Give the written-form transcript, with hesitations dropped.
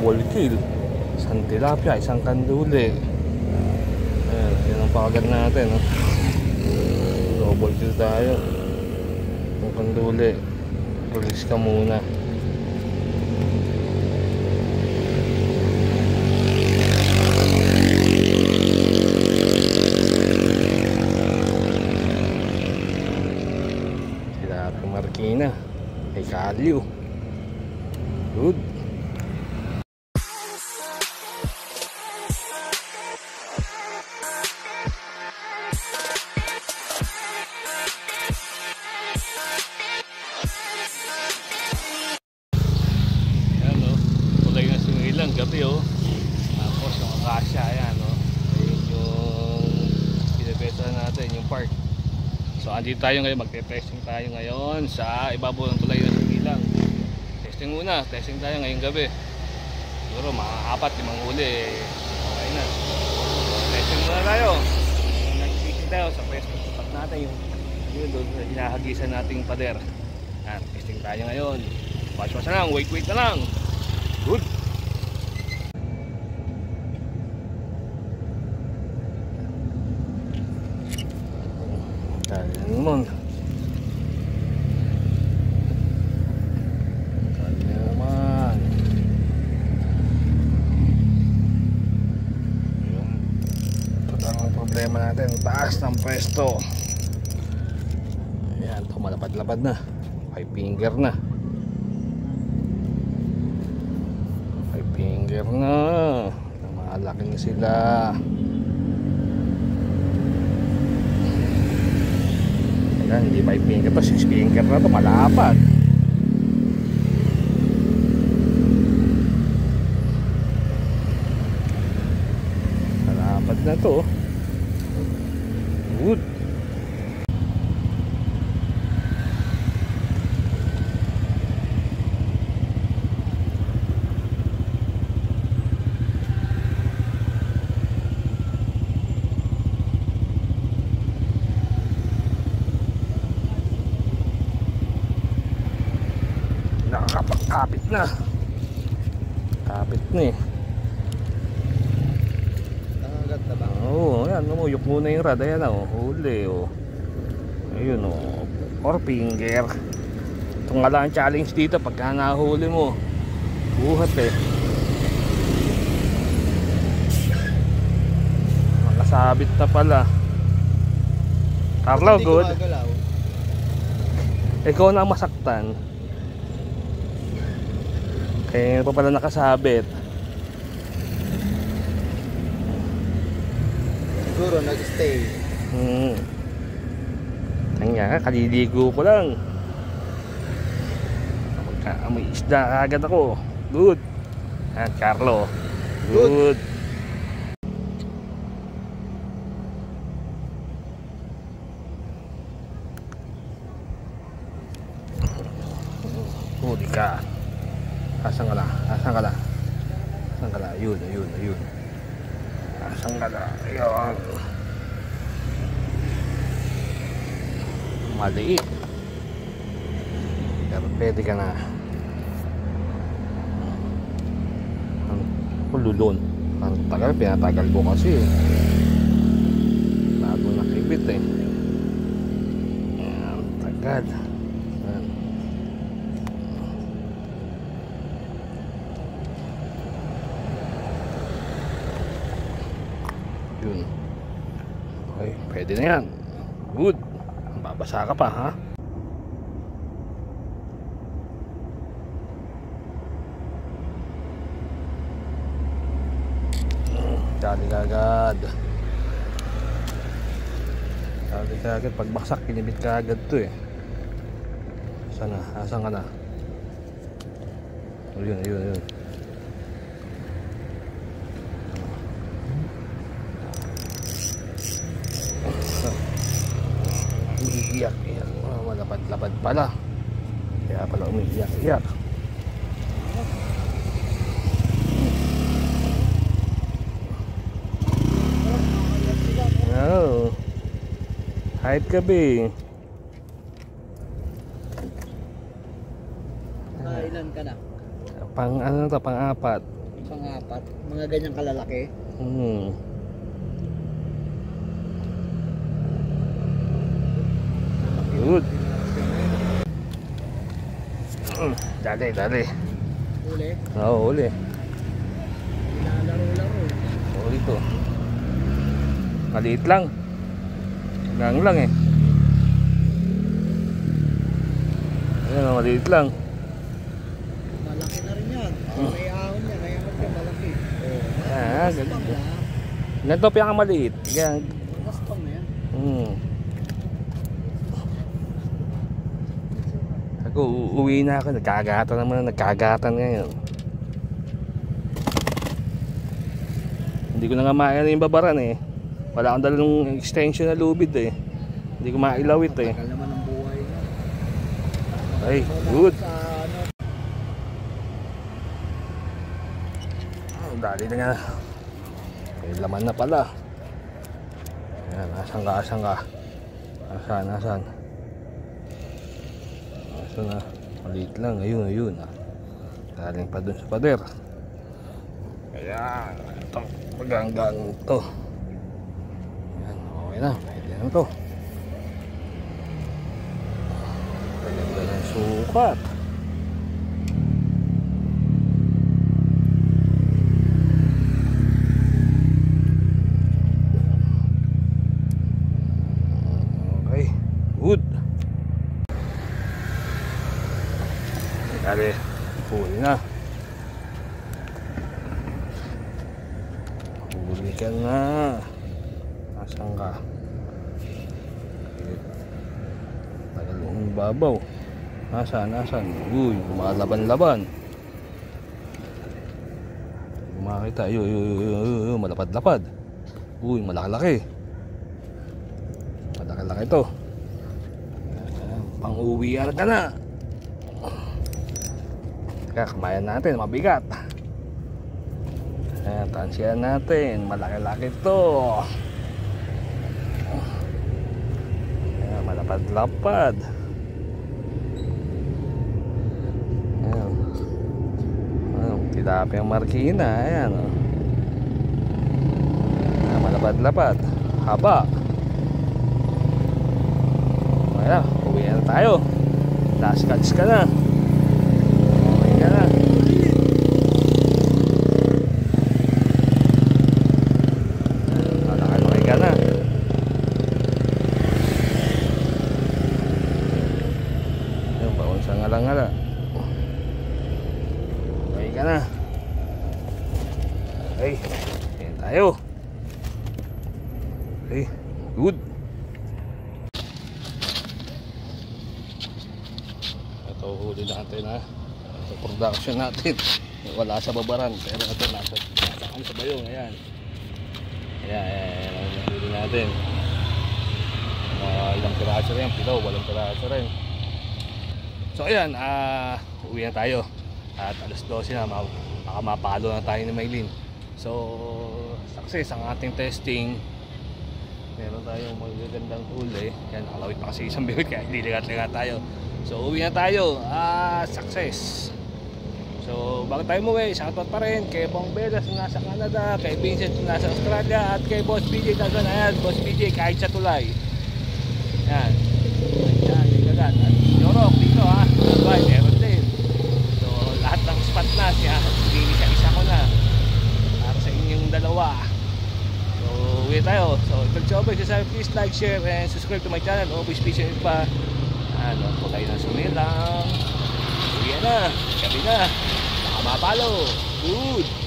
double kill. Isang tilapia, isang kanduli. Ayan, yan ang pakagat natin, no? Double kill tayo. Ang kanduli, release ka muna. Tilapia marikina kay Kalyo. Good. Gabi tapos yung akasya, ayan ayun yung pinipesa natin, yung park. So andito tayo ngayon, magte-testing tayo ngayon sa ibabaw ng tulay ng Sigilang. Testing muna, testing tayo ngayong gabi. Siguro mga 4-5 huli okay na. Testing muna tayo, nag-testing tayo sa pwesto tapat natin yung doon na hinahagisan nating pader. Ayan, testing tayo ngayon. Watch na lang, wait na lang. Good. Naman ito ang problema natin, taas ng pwesto. Ayan, tumalapad-lapad na, 5 finger na, 5 finger na, malaki na sila. Hindi 5 finger to, 6 finger na to, malapad. Malapad na to. Good. Kapit na. Kapit na eh. Nangagat na ba? Oo, ayan, umuyok muna yung rad. Ayan o, huli o. Ayun o, 4 finger. Ito nga lang ang challenge dito pagka nahuli mo. Buhat eh. Nakasabit na pala. Carlo, good. Ikaw na masaktan. Eh, pa pala nakasabit. Siguro nag-stay. Kanya, kaliligo ko lang. May isda agad ako. Good. At Carlo. Good. Huli ka. Asan ka na? Asan ka na? Asan ka na? Ayun. Asan ka na? Ayun. Maliit. Pero pwede ka na. Lulon. Ang tagal, pinatagal ko kasi. Bago nakibit eh. Ayan, tagal. Yun. Okay, pwede na yan. Good. Babasa ka pa, ha? Dali kagad. Dali kagad. Pagbaksak, kinibit kagad to eh. Sana? Asan ka na? Ayun. Umiiyak. Malapad-lapad pala. Kaya pala umiiyak. Oh. Hide ka be. Ilan ka na? Pang-4. Pang-apat. Mga ganyang kalalaki. Good. Dali, dali. Uli. Oo, uli. Nilalaro-laro. Uli to. Maliit lang. Lang eh. Ayan, maliit lang. Malaki na rin yan. May ahon yan. May ahon yan. Malaki. Ganito. Ganito pinakamaliit. Yan. Gaspang na yan. Ako, uuwi na ako. Nagkagatan ngayon. Hindi ko na nga maayaan yung babaran eh. Wala akong dalang extension na lubid eh. Hindi ko mailawit eh. Tagal naman ang buhay niya. Ay, good. Sa ano. Dali na nga. May laman na pala. Ayan, asan ka? Asan? Asan na? Maliit lang. Ayun. Galing pa dun sa pader. Ayan. Ito. Maganggang ito. Ayan. Okay na. Pwede na ito. Ganda ng sukat. Okay. Good. Dali, huli na. Huli ka na. Asan ka? Tagal mong babaw. Asan? Uy, lumalaban-laban. Makita, yun, malapad-lapad. Uy, malaki-laki. Malaki-laki ito. Pang-uwian ka na. Kaya kamayan natin, mabigat. Ayan, tansyan natin. Malaki-laki ito. Ayan, malapad-lapad. Ayan. Ayan, tilapia ang markina. Ayan, oh. Ayan, malapad-lapad. Haba. Ayan, uwi na tayo. Last catch ka na. Ngala. Okay ka na. Okay. Ayan tayo. Okay. Good. Ito huli natin ha. Ito production natin. Wala sa babaran. Pero ito nasa kami sa bayong. Ayan. Ayan. Huli natin. Ilang piraso rin. Pilaw. Walang piraso rin. So ayan, uwi na tayo. At alas 12 na, baka mapalo na tayo ni Maylin. So success ang ating testing. Meron tayong magagandang huli. Yan, nakalawit pa kasi isang bibig kaya ligat-ligat tayo. So uwi na tayo, success. So bago tayo umuwi, shoutout pa rin kay Bong Belas na nasa Canada, kay Vincent na nasa Australia, at kay Boss BJ na ayan, Boss BJ kahit sa tulay. Yan, kagat. At Yorok dito ha, Albay, meron din. So lahat ng spot na siya, isa ko na para sa inyong dalawa. So uwi tayo. So ito Chobay, please like, share and subscribe to my channel. Always visit pa. Huwag kayo na sumilang. Uwi na, gabi na, baka mapalo. Good.